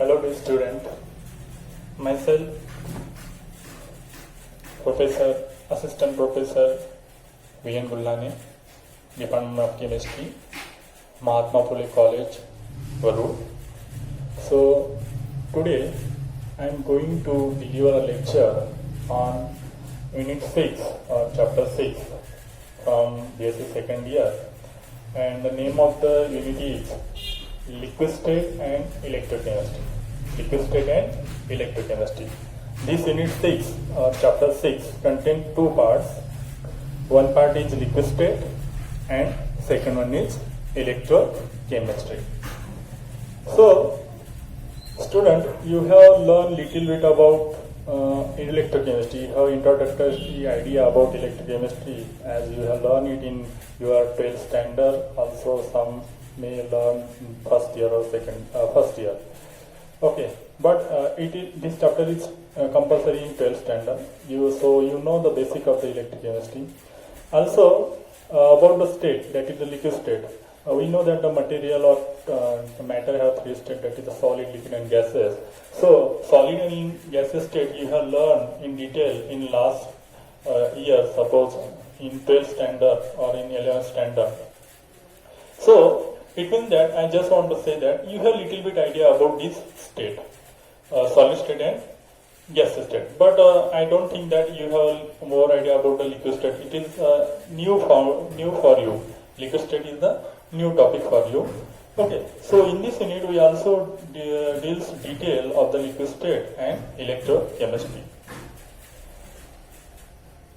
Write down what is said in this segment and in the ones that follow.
Hello dear student, myself Professor, Assistant Professor V.N. Gullane, Department of Chemistry, Mahatma Phule College, Varur. So today I am going to deliver a lecture on Unit 6 or Chapter 6 from BSc second year, and the name of the unit is Liquid State and Electrochemistry. Liquid State and Electrochemistry. This Unit 6 or Chapter 6 contains two parts. One part is Liquid State and second one is Electrochemistry. So, student, you have learned little bit about electrochemistry. You have introductory idea about electrochemistry as you have learned it in your 12th standard. Also, some may learn in first year or first year. Okay, but this chapter is compulsory in 12th standard. So you know the basic of the electrochemistry. Also about the state, that is the liquid state. We know that the material or matter have three states, that is the solid, liquid and gaseous. So solid and gaseous state you have learned in detail in last year, suppose in 12th standard or in 11th standard. So it means that I just want to say that you have little bit idea about this state, solid state and gaseous state. But I don't think that you have more idea about the liquid state. It is new for you. Liquid state is the new topic for you. Okay, so in this unit we also deals detail of the liquid state and electrochemistry.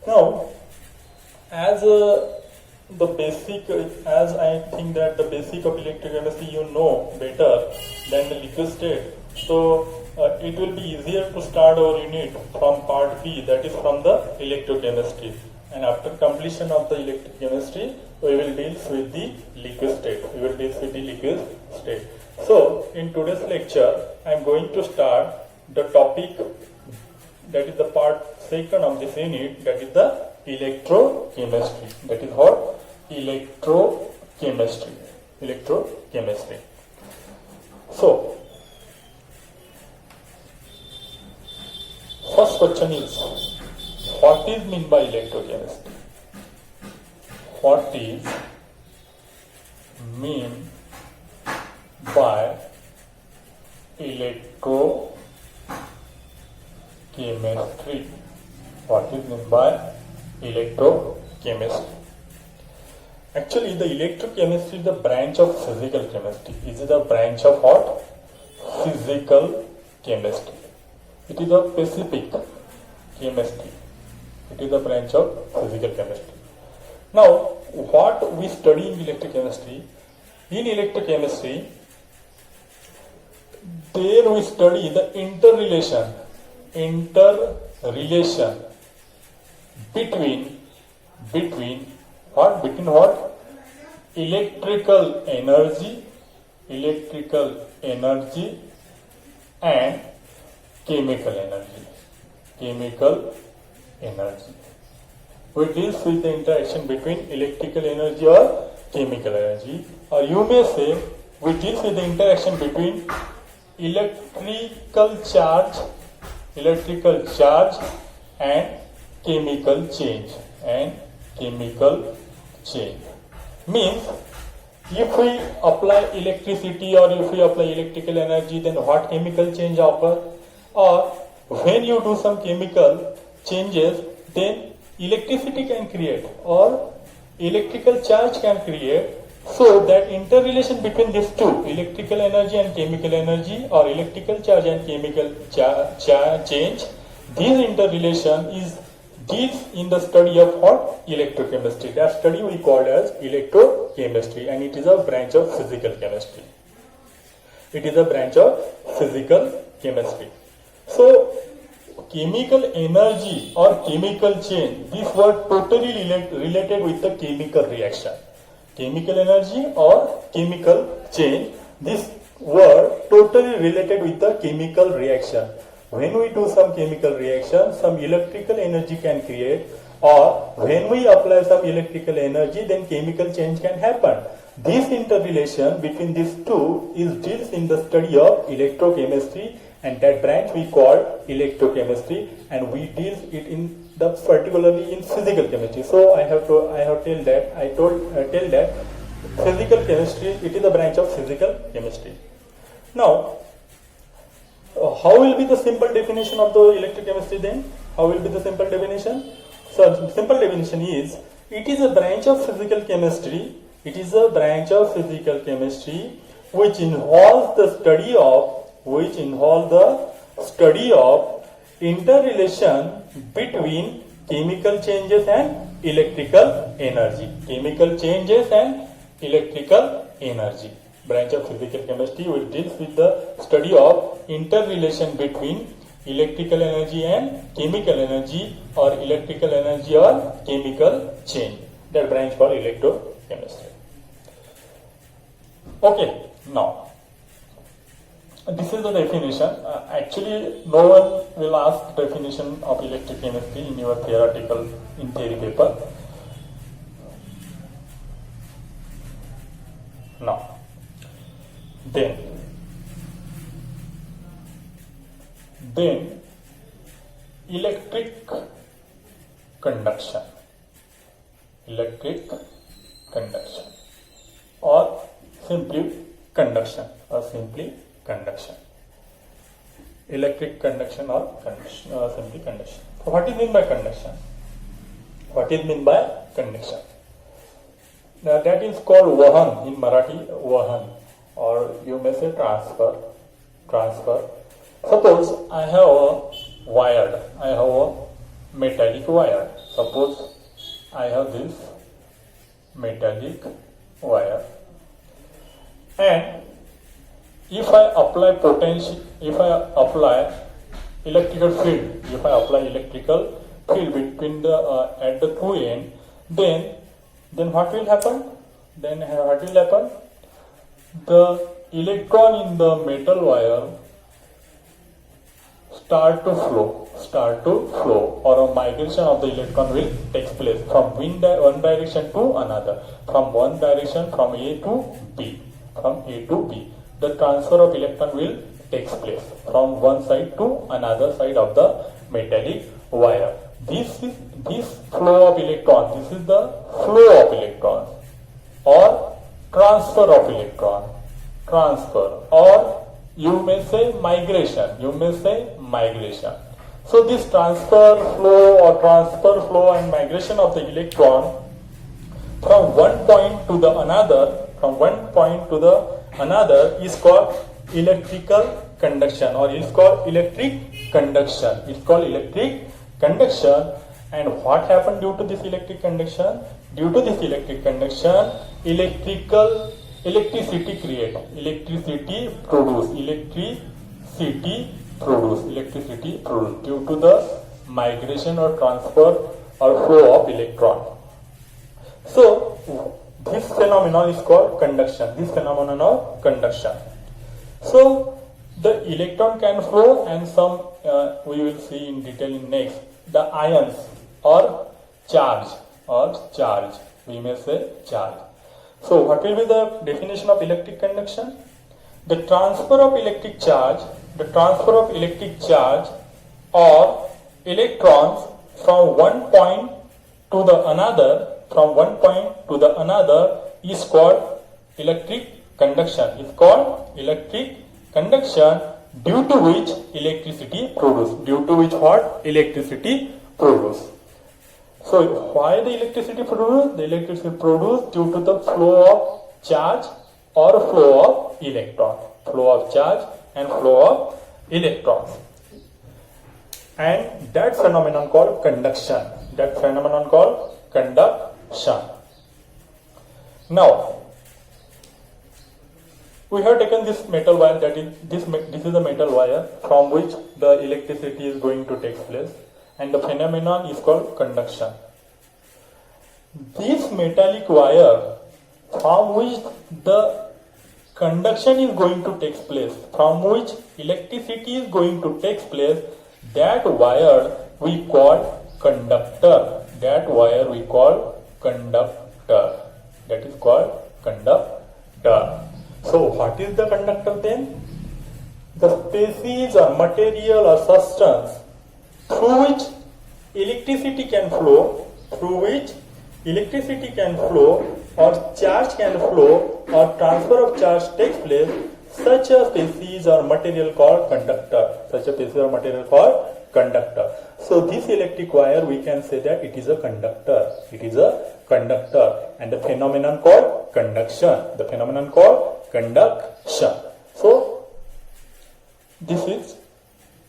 Now, as I think that the basic of electrochemistry you know better than the liquid state. So it will be easier to start our unit from part B, that is from the electrochemistry. And after completion of the electrochemistry, we will deal with the liquid state. So in today's lecture, I am going to start the topic, that is the part second of this unit, that is the electrochemistry. That is what? Electrochemistry. So, first question is, what is meant by electrochemistry? What is mean by electrochemistry? What is meant by electrochemistry? Actually, the electrochemistry is the branch of physical chemistry. It is the branch of what? Physical chemistry. It is a specific chemistry. It is a branch of physical chemistry. Now, what we study in electrochemistry? In electrochemistry, there we study the interrelation between what? Electrical energy and chemical energy. We deal with the interaction between electrical energy or chemical energy, or you may say we deal with the interaction between electrical charge and chemical change. Means, if we apply electricity or if we apply electrical energy, then what chemical change occur? Or when you do some chemical changes, then electricity can create or electrical charge can create. So that interrelation between these two, electrical energy and chemical energy, or electrical charge and chemical change, this interrelation deals in the study of what? Electrochemistry. That study we call as electrochemistry, and it is a branch of physical chemistry. So, chemical energy or chemical change, these were totally related with the chemical reaction. Chemical energy or chemical change, these were totally related with the chemical reaction. When we do some chemical reaction, some electrical energy can create, or when we apply some electrical energy, then chemical change can happen. this interrelation between these two is deals in the study of electrochemistry, and that branch we call electrochemistry, and we deal it in the particularly in physical chemistry. So I told that physical chemistry, it is a branch of physical chemistry. Now, how will be the simple definition of the electrochemistry then? How will be the simple definition? So, simple definition is, it is a branch of physical chemistry. It is a branch of physical chemistry which involves the study of interrelation between chemical changes and electrical energy. Chemical changes and electrical energy. Branch of physical chemistry will deal with the study of interrelation between electrical energy and chemical energy, or electrical energy or chemical change. That branch called electrochemistry. Okay, now this is the definition. Actually, no one will ask definition of electrochemistry in your theory paper. Now, then electric conduction, or simply conduction, electric conduction or simply conduction. So what is meant by conduction? That is called vahan in Marathi, vahan, or you may say transfer. Suppose I have a metallic wire. Suppose I have this metallic wire, and if I apply electrical field between the at the two end, then what will happen? The electron in the metal wire start to flow, or a migration of the electron will take place from one direction to another, from A to B. The transfer of electron will take place from one side to another side of the metallic wire. This flow of electron, this is the flow of electron, or transfer of electron, or you may say migration. So this transfer flow and migration of the electron from one point to the another is called electrical conduction, or is called electric conduction. And what happened due to this electric conduction? Electricity produced due to the migration or transfer or flow of electron. So this phenomenon is called conduction. So the electron can flow, and some we will see in detail in next. The ions or charge. We may say charge. So what will be the definition of electric conduction? The transfer of electric charge or electrons from one point to the another is called electric conduction. Due to which electricity produced. So why the electricity produced? The electricity produced due to the flow of charge or flow of electron. Flow of charge and flow of electrons. And that phenomenon called conduction. Now, we have taken this metal wire, that is this is a metal wire from which the electricity is going to take place, and the phenomenon is called conduction. This metallic wire from which the conduction is going to take place, from which electricity is going to take place, that wire we call conductor. That is called conductor. So what is the conductor then? The species or material or substance through which electricity can flow, or charge can flow, or transfer of charge takes place. Such a species or material called conductor. So this electric wire, we can say that it is a conductor. And the phenomenon called conduction. So this is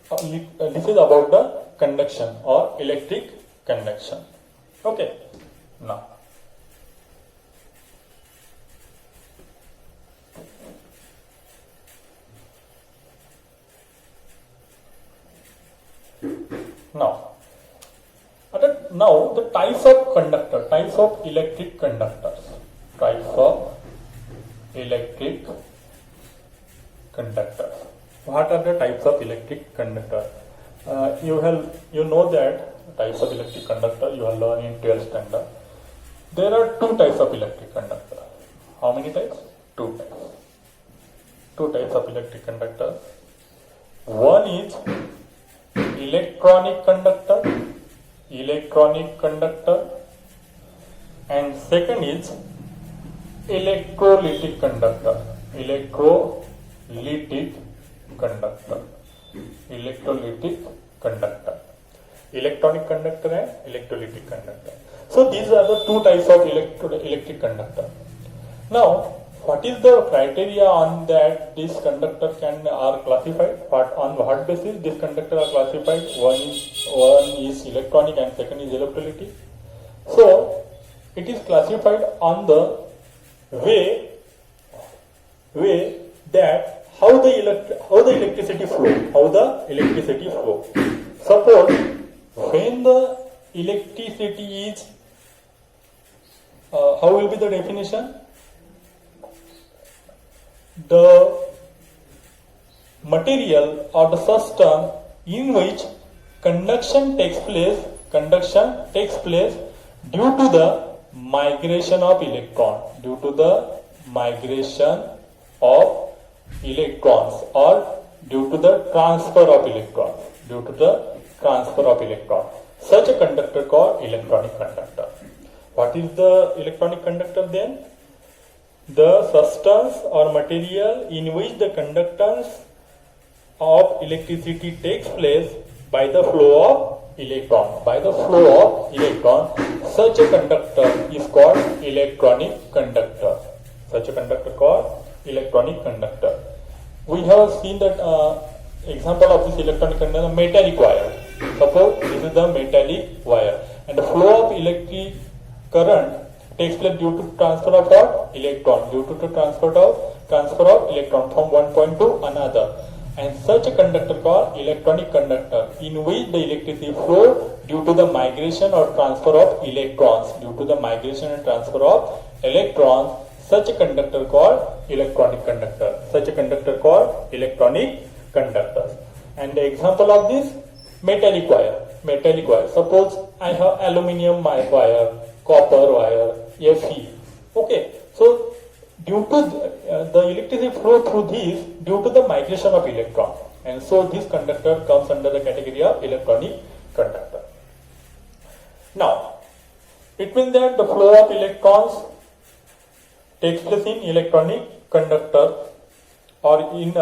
about the conduction or electric conduction. Okay. Now the types of electric conductors. What are the types of electric conductors? You know that types of electric conductor you have learned in 12th standard. There are two types of electric conductor. How many types? Two types. Two types of electric conductor. One is electronic conductor, and second is electrolytic conductor. Electrolytic conductor. Electronic conductor and electrolytic conductor. So these are the two types of electric conductor. Now, what is the criteria on that this conductor are classified? On what basis this conductor are classified? One is electronic and second is electrolytic. So it is classified on the way that how the electricity flow. Suppose when the electricity is how will be the definition? The material or the system in which conduction takes place due to the migration of electrons, or due to the transfer of electrons. Such a conductor called electronic conductor. What is the electronic conductor then? The substance or material in which the conductance of electricity takes place by the flow of electron. Such a conductor is called electronic conductor. We have seen that example of this electronic conductor, metallic wire. Suppose this is the metallic wire, and the flow of electric current takes place due to transfer of electron, from one point to another. And such a conductor called electronic conductor, in which the electricity flow due to the migration or transfer of electrons. Such a conductor called electronic conductor. And the example of this, metallic wire. Suppose I have aluminium wire, copper wire, Fe. Okay, so due to the electricity flow through these due to the migration of electron, and so this conductor comes under the category of electronic conductor. Now, it means that the flow of electrons takes place in electronic conductor, or in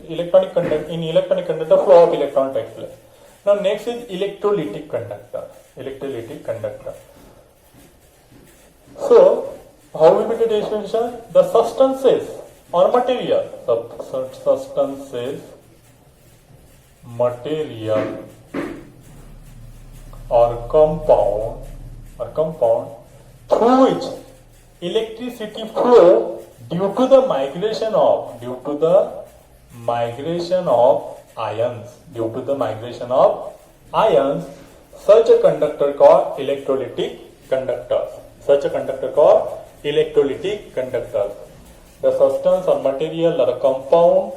electronic conductor flow of electron takes place. Now next is electrolytic conductor. So how will be the definition? The substances or material, or compound through which electricity flow due to the migration of ions. Such a conductor called electrolytic conductor. The substance or material or a compound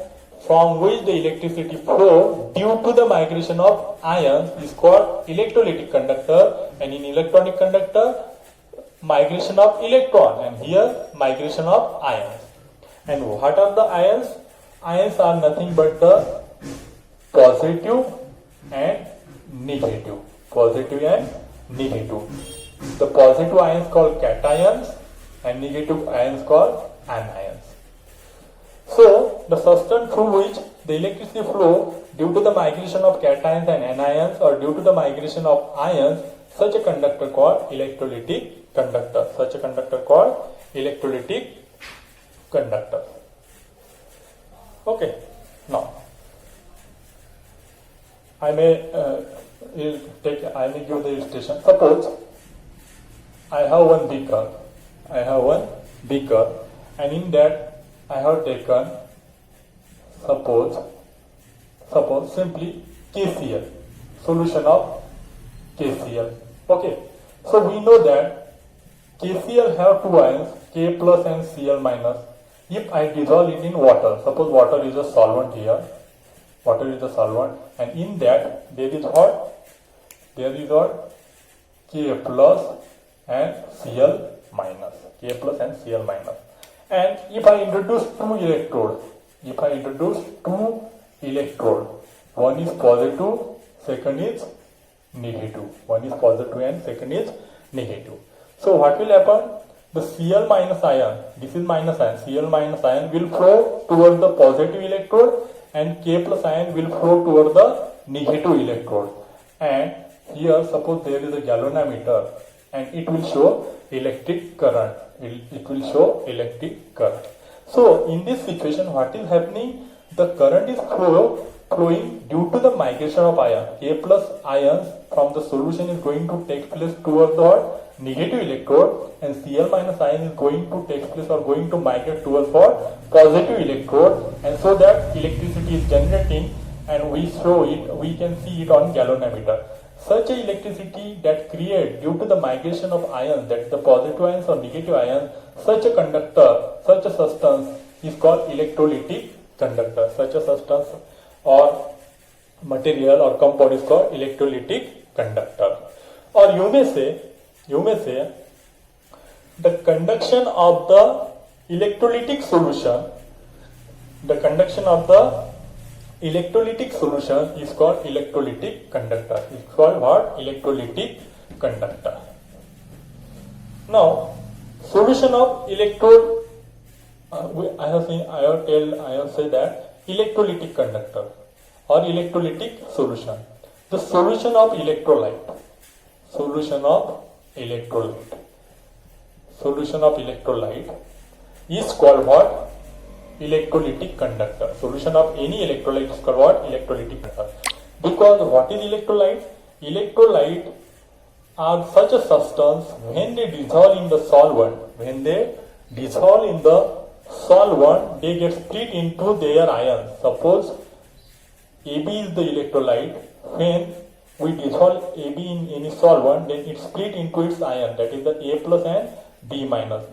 from which the electricity flow due to the migration of ions is called electrolytic conductor. And in electronic conductor, migration of electron, and here migration of ions. And what are the ions? Ions are nothing but the positive and negative. Positive and negative. The positive ions called cations and negative ions called anions. So the substance through which the electricity flow due to the migration of cations and anions or due to the migration of ions, such a conductor called electrolytic conductor. Such a conductor called electrolytic conductor. Okay. Now I may give the illustration. Suppose I have one beaker, and in that I have taken suppose simply KCl, solution of KCl. Okay, so we know that KCl have two ions, K plus and Cl minus. If I dissolve it in water, suppose water is a solvent here, and in that there is what? K plus and Cl minus. And if I introduce two electrodes, one is positive, second is negative. So what will happen? The Cl minus ion, this is minus ion, Cl minus ion will flow towards the positive electrode, and K plus ion will flow toward the negative electrode. And here suppose there is a galvanometer, and it will show electric current. So in this situation, what is happening? The current is flowing due to the migration of ion. K plus ions from the solution is going to take place towards the negative electrode, and Cl minus ion is going to take place or going to migrate towards the positive electrode, and so that electricity is generating, and we can see it on galvanometer. Such a electricity that created due to the migration of ions, that the positive ions or negative ions, such a conductor, such a substance is called electrolytic conductor. Such a substance or material or compound is called electrolytic conductor. Or you may say the conduction of the electrolytic solution, is called electrolytic conductor. It's called what? Electrolytic conductor. Now, solution of electrode, I have said that electrolytic conductor or electrolytic solution. The solution of electrolyte is called what? Electrolytic conductor. Solution of any electrolyte is called what? Electrolytic conductor. Because what is electrolyte? Electrolyte are such a substance when they dissolve in the solvent. They get split into their ions. Suppose AB is the electrolyte. When we dissolve AB in any solvent, then it split into its ion, that is the A plus and B minus,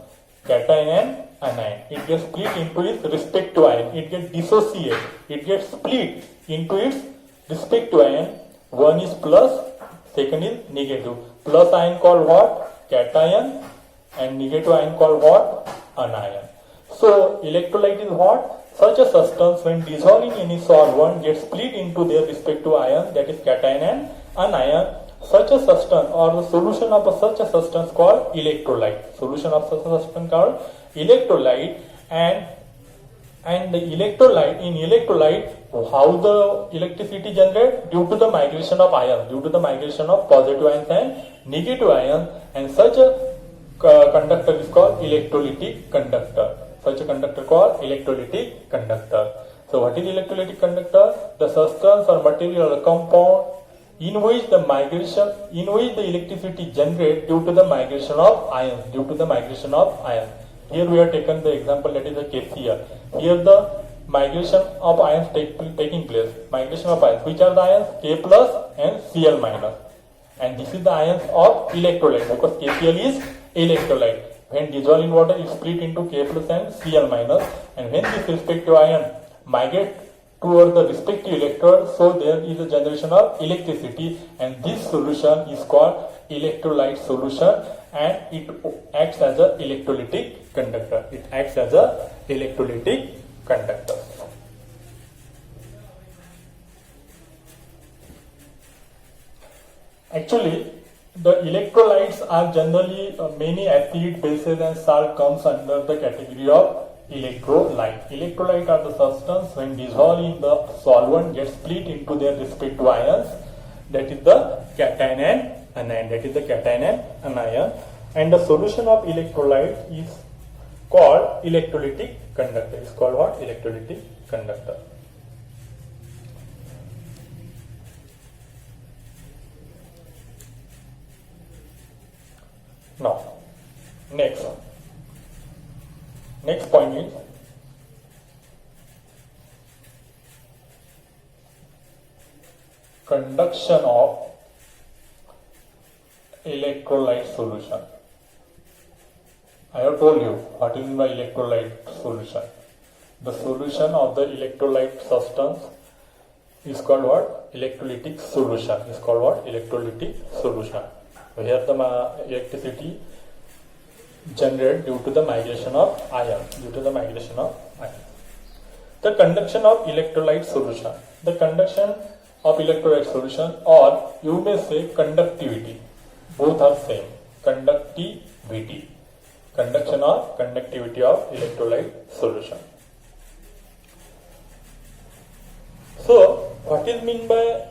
cation and anion. It gets split into its respective ion. It gets dissociated. It gets split into its respective ion. One is plus, second is negative. Plus ion called what? Cation, and negative ion called what? Anion. So electrolyte is what? Such a substance when dissolving any solvent gets split into their respective ions, that is cation and anion. Such a substance or the solution of such a substance called electrolyte. And the electrolyte, how the electricity generated? Due to the migration of ions, due to the migration of positive ions and negative ions, and such a conductor is called electrolytic conductor. Such a conductor called electrolytic conductor. So what is electrolytic conductor? The substance or material or compound in which the electricity generated due to the migration of ions. Here we have taken the example, that is the KCl. Here the migration of ions taking place. Migration of ions. Which are the ions? K plus and Cl minus. And this is the ions of electrolyte, because KCl is electrolyte. When dissolved in water, it split into K plus and Cl minus, and when this respective ion migrate toward the respective electrode, so there is a generation of electricity, and this solution is called electrolyte solution, and it acts as a electrolytic conductor. It acts as a electrolytic conductor. Actually, the electrolytes are generally many acid, bases and salt comes under the category of electrolyte. Electrolyte are the substance when dissolved in the solvent gets split into their respective ions. That is the cation and anion. That is the cation and anion. And the solution of electrolyte is called electrolytic conductor. It's called what? Electrolytic conductor. Now, next point is conduction of electrolyte solution. I have told you what is my electrolyte solution. The solution of the electrolyte substance is called what? Electrolytic solution. Is called what? Electrolytic solution. Here the electricity generated due to the migration of ion. The conduction of electrolyte solution. The conduction of electrolyte solution, or you may say conductivity. Both are same. Conductivity. Conduction or conductivity of electrolyte solution. So, what is meant by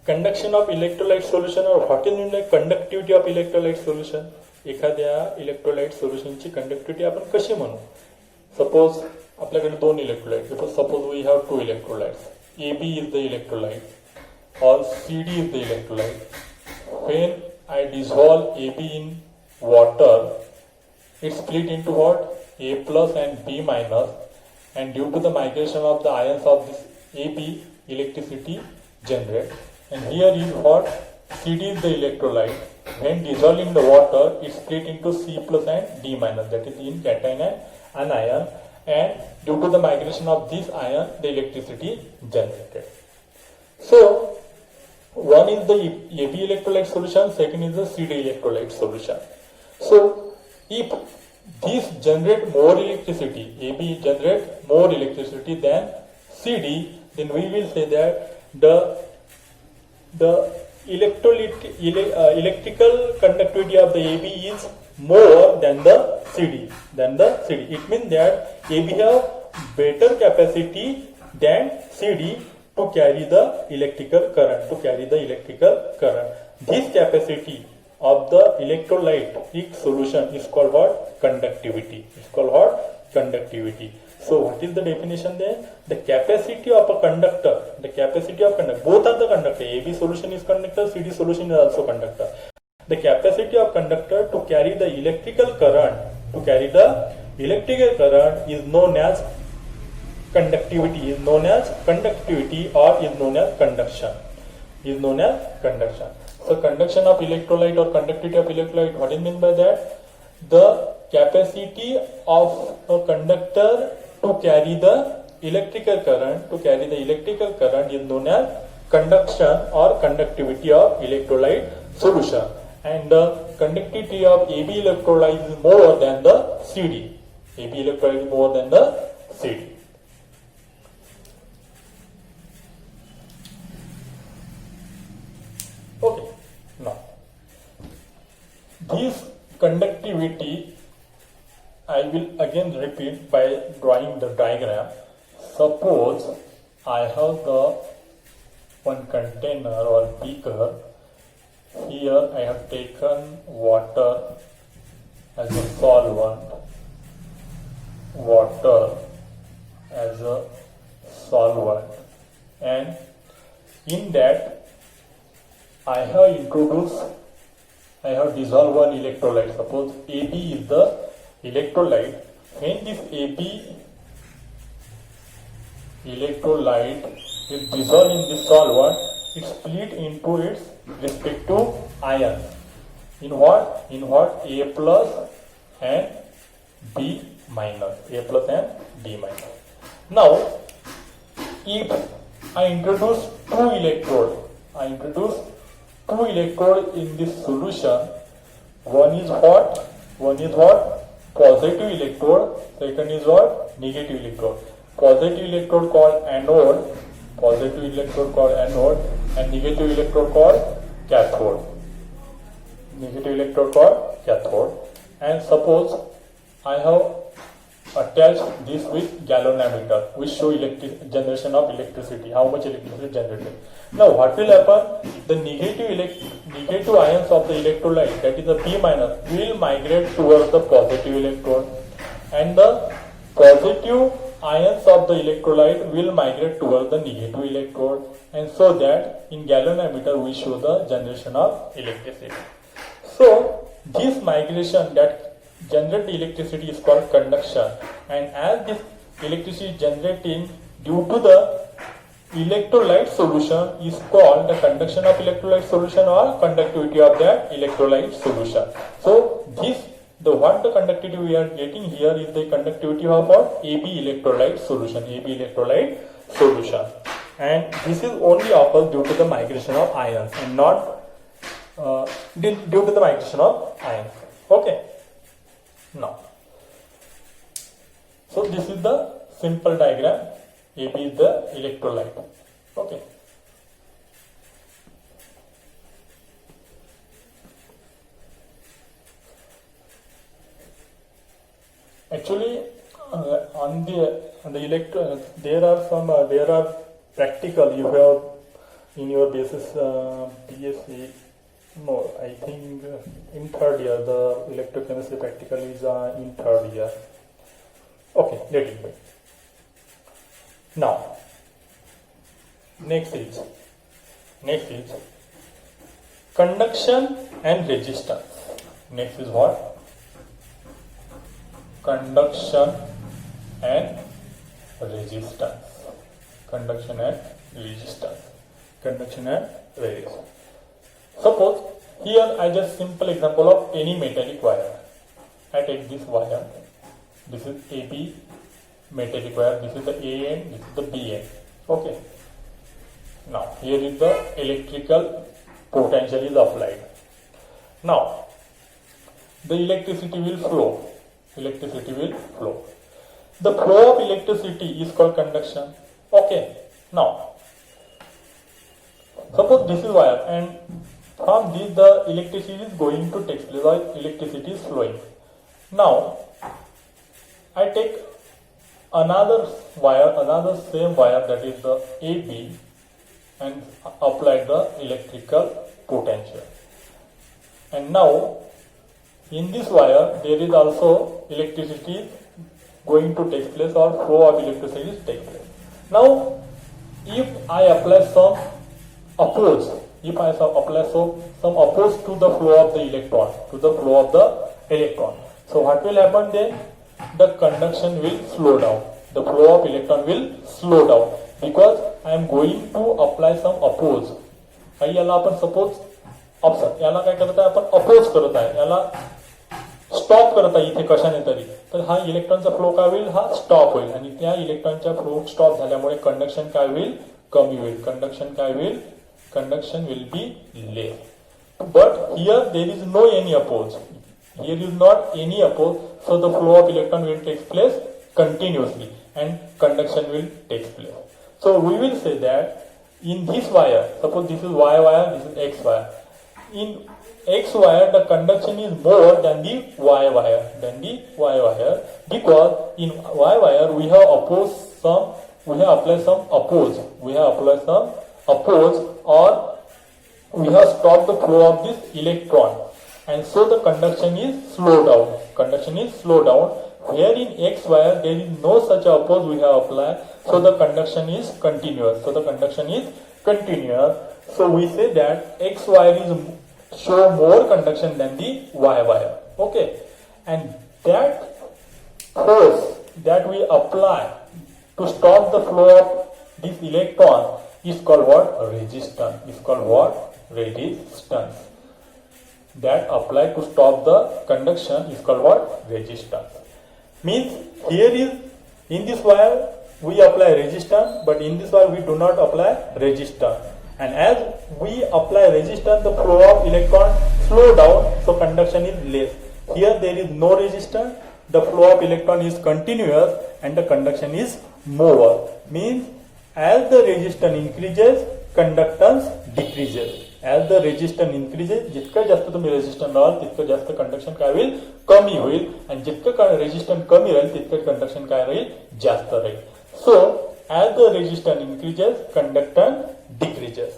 conduction of electrolyte solution, or what is meant by conductivity of electrolyte solution? एखाद्या electrolyte सोल्युशनची conductivity आपण कशी म्हणू? Suppose आपल्याकडे दोन electrolyte, suppose we have two electrolytes. AB is the electrolyte or CD is the electrolyte. When I dissolve AB in water, it split into what? A plus and B minus, and due to the migration of the ions of this AB, electricity generated. And here is what? CD is the electrolyte. When dissolved in the water, it split into C plus and D minus, that is in cation and anion, and due to the migration of this ion, the electricity generated. So, one is the AB electrolyte solution, second is the CD electrolyte solution. So, if this generate more electricity, AB generate more electricity than CD, then we will say that the electrical conductivity of the AB is more than the CD. It means that AB have better capacity than CD to carry the electrical current. This capacity of the electrolytic solution is called what? Conductivity. So what is the definition there? The capacity of a conductor. Both are the conductor. AB solution is conductor, CD solution is also conductor. The capacity of conductor to carry the electrical current is known as conductivity, or is known as conduction. So conduction of electrolyte or conductivity of electrolyte, what is meant by that? The capacity of a conductor to carry the electrical current is known as conduction or conductivity of electrolyte solution. And the conductivity of AB electrolyte is more than the CD. Okay, now this conductivity I will again repeat by drawing the diagram. Suppose I have the one container or beaker. Here I have taken water as a solvent, and in that I have dissolved one electrolyte. Suppose AB is the electrolyte. When this AB electrolyte is dissolved in this solvent, it split into its respective ions. In what? A plus and B minus. Now, if I introduce two electrodes in this solution, One is what? Positive electrode. Second is what? Negative electrode. Positive electrode called anode. Positive electrode called anode, and negative electrode called cathode. Negative electrode called cathode. And suppose I have attached this with galvanometer, which show generation of electricity, how much electricity generated. Now what will happen? The negative ions of the electrolyte, that is the P minus, will migrate towards the positive electrode, and the positive ions of the electrolyte will migrate towards the negative electrode, and so that in galvanometer we show the generation of electricity. So this migration that generate the electricity is called conduction, and as this electricity is generating due to the electrolyte solution is called the conduction of electrolyte solution or conductivity of that electrolyte solution. So what the conductivity we are getting here is the conductivity of our AB electrolyte solution, and this is only occurs due to the migration of ions and not due to the migration of ions. Okay. Now, so this is the simple diagram. AB is the electrolyte. Okay. Actually, on the electron, there are practical you have in your basis BSc. No, I think in third year the electrochemistry practical is in third year. Okay, let it be. Now, next is conduction and resistance. Next is what? Conduction and resistance. Suppose here I just simple example of any metallic wire. I take this wire. This is AB metallic wire. This is the A end. This is the B end. Okay. Now here is the electrical potential is applied. Now the electricity will flow. The flow of electricity is called conduction. Okay. Now suppose this is wire, and from this the electricity is going to take place, or electricity is flowing. Now I take another same wire, that is the AB, and apply the electrical potential. And now in this wire there is also electricity going to take place, or flow of electricity is take place. Now if I apply some oppose to the flow of the electron, so what will happen then? The conduction will slow down. The flow of electron will slow down, because I am going to apply some oppose. याला आपण suppose याला काय करत आहे, आपण oppose करत आहे, याला स्टॉप करत आहे इथे कशाने तरी, तर हा इलेक्ट्रॉनचा फ्लो काय होईल, हा स्टॉप होईल, आणि त्या इलेक्ट्रॉनचा फ्लो स्टॉप झाल्यामुळे कंडक्शन काय होईल, कमी होईल. Conduction will be less. But here there is no any oppose. So the flow of electron will take place continuously and conduction will take place. So we will say that in this wire, suppose this is Y wire, this is X wire. In X wire the conduction is more than the Y wire, because in Y wire we have applied some oppose, or we have stopped the flow of this electron, and so the conduction is slowed down. Where in X wire there is no such oppose we have applied, so the conduction is continuous. So we say that X wire is show more conduction than the Y wire. Okay, and that force that we apply to stop the flow of this electron is called what? Resistance. That applied to stop the conduction is called what? Resistance. Means here is, in this wire we apply resistance, but in this wire we do not apply resistance. And as we apply resistance, the flow of electron slow down, so conduction is less. Here there is no resistance, the flow of electron is continuous and the conduction is more. Means as the resistance increases, conductance decreases. As the resistance increases, जितकं जास्त तुम्ही resistance लावाल तितकं जास्त conduction काय होईल, कमी होईल, आणि जितकं रेजिस्टन्स कमी राहील तितकं कंडक्शन काय राहील, जास्त राहील. So as the resistance increases, conductance decreases,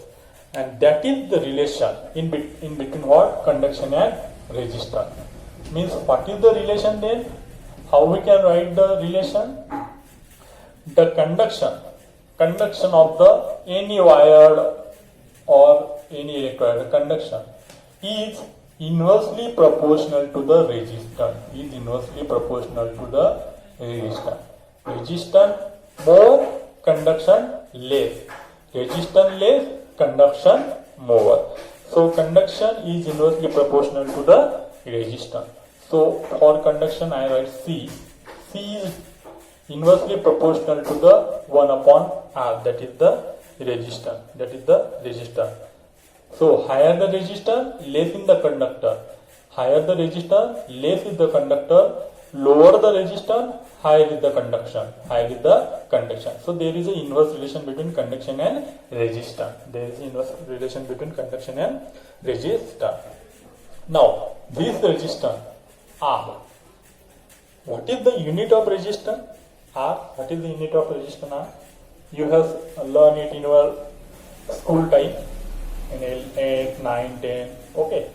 and that is the relation in between what, conduction and resistance. Means what is the relation then? How we can write the relation? The conduction of the any wired or any electrode conduction is inversely proportional to the resistance. Is inversely proportional to the resistance. Resistance more, conduction less. Resistance less, conduction more. So conduction is inversely proportional to the resistance. So for conduction I write C. C is inversely proportional to the 1 upon R, that is the resistance. That is the resistance. So higher the resistance, less in the conductor. Higher the resistance, less is the conductor. Lower the resistance, higher is the conduction. Higher is the conduction. So there is an inverse relation between conduction and resistance. There is an inverse relation between conduction and resistance. Now this resistance R. What is the unit of resistance? R. What is the unit of resistance R? You have learned it in your school time in 8, 9, 10. Okay.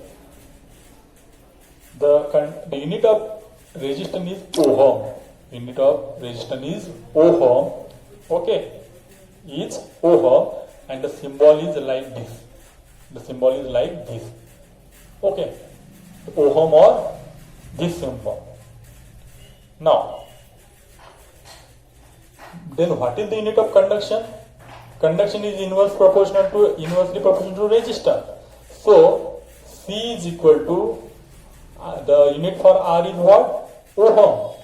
The unit of resistance is ohm. Unit of resistance is ohm. Okay. It's ohm, and the symbol is like this. The symbol is like this. Okay. Ohm or this symbol. Now, then what is the unit of conduction? Conduction is inversely proportional to resistance. So C is equal to the unit for R is what? Ohm.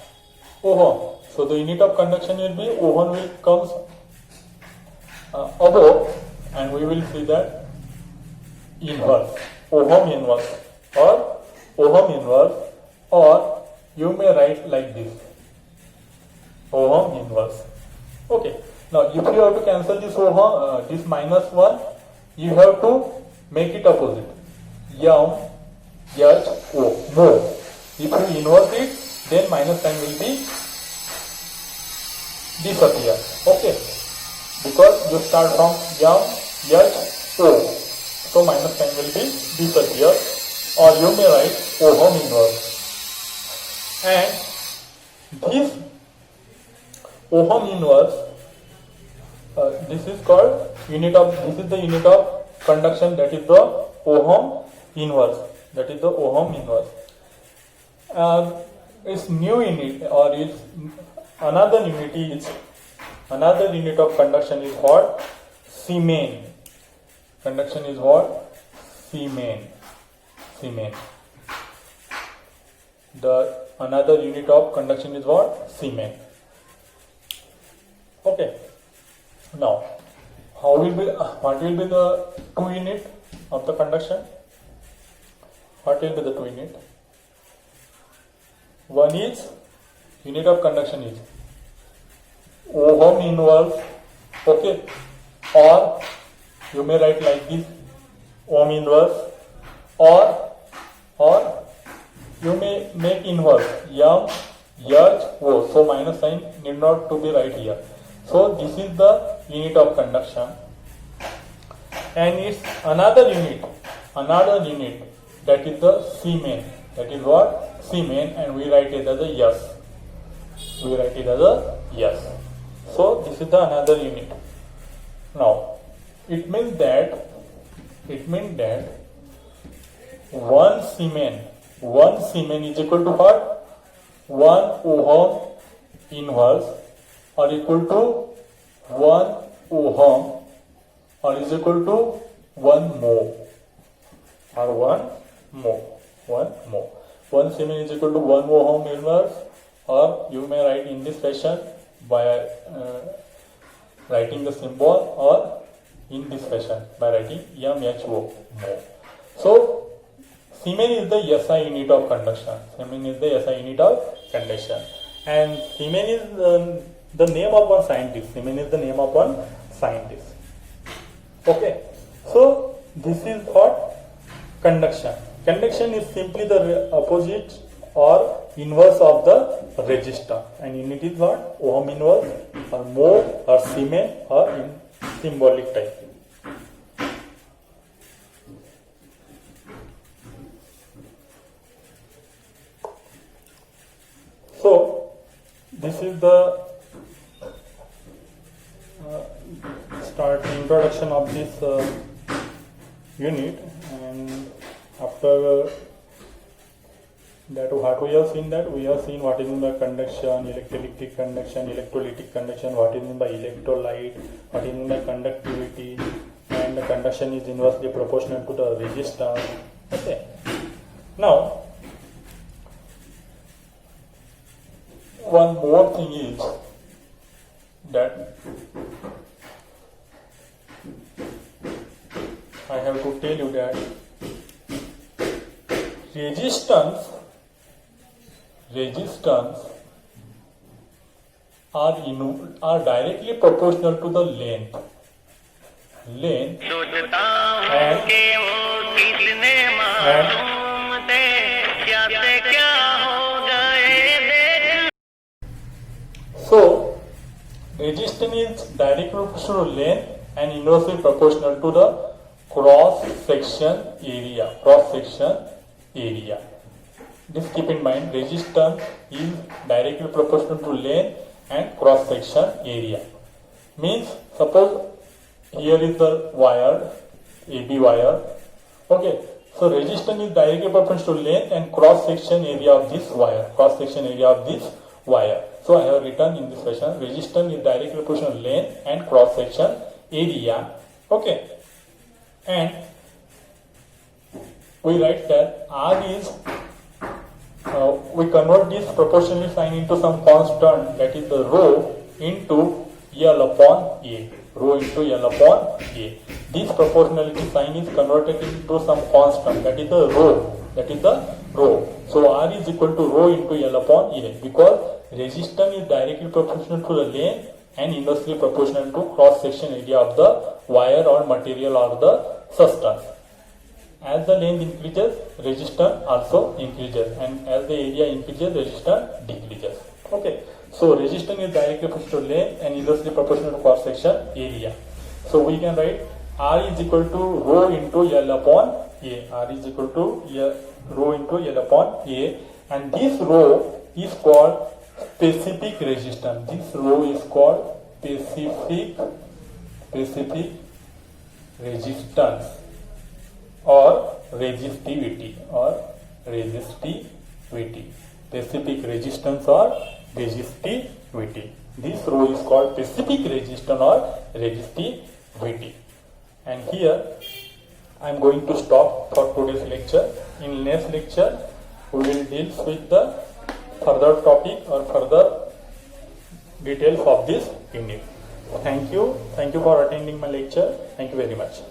Ohm. So the unit of conduction will be ohm will comes above, and we will see that inverse, ohm inverse, or ohm inverse, or you may write like this, ohm inverse. Okay. Now if you have to cancel this ohm, this minus 1, you have to make it opposite. M, H, O, more. If you inverse it, then minus sign will be disappear. Okay. Because you start from M, H, O. So minus sign will be disappear, or you may write ohm inverse. And this ohm inverse, this is called unit of, this is the unit of conduction, that is the ohm inverse. That is the ohm inverse. Its new unit, or its another unit of conduction is what? Siemens. Conduction is what? Siemens. The another unit of conduction is what? Siemens. Okay. Now, what will be the 2 unit of the conduction? What will be the 2 unit? One is unit of conduction is ohm inverse. Okay. Or you may write like this, ohm inverse, or you may make inverse, M, H, O. So minus sign need not to be right here. So this is the unit of conduction, and it's another unit that is the Siemens. That is what? Siemens, and we write it as a yes. So this is the another unit. Now it means that one Siemens is equal to what? 1 ohm inverse, or equal to 1 ohm, or is equal to 1 mho, or 1 mho. 1 Siemens is equal to 1 ohm inverse, or you may write in this fashion by writing the symbol, or in this fashion by writing MHO, mho. So Siemens is the SI unit of conduction. Siemens is the SI unit of conduction. And Siemens is the name of one scientist. Siemens is the name of one scientist. Okay. So this is what conduction. Conduction is simply the opposite or inverse of the resistance. And unit is what? Ohm inverse or mho or Siemens or in symbolic type. So this is the introduction of this unit, and after that what we have seen, that we have seen what is in the conduction, electrolytic conduction, electrolytic conduction, what is in the electrolyte, what is in the conductivity, and the conduction is inversely proportional to the resistance. Okay. Now one more thing is that I have to tell you that resistance are directly proportional to the length so resistance is directly proportional to length and inversely proportional to the cross section area. Just keep in mind, resistance is directly proportional to length and cross section area. Means suppose here is the wire, AB wire. Okay, so resistance is directly proportional to length and cross section area of this wire. So I have written in this question, resistance is directly proportional to length and cross section area. Okay, and we write that R is we convert this proportionality sign into some constant, that is the rho into L upon A. This proportionality sign is converted into some constant, that is the rho. So R is equal to rho into L upon A, because resistance is directly proportional to the length and inversely proportional to cross section area of the wire or material or the substance. As the length increases, resistance also increases, and as the area increases, resistance decreases. Okay, so resistance is directly proportional to length and inversely proportional to cross section area. So we can write R is equal to rho into L upon A. R is equal to rho into L upon A, and this rho is called specific resistance. This rho is called specific resistance or resistivity. Specific resistance or resistivity. This rho is called specific resistance or resistivity. And here I am going to stop for today's lecture. In next lecture we will deal with the further topic or further details of this unit. Thank you for attending my lecture. Thank you very much.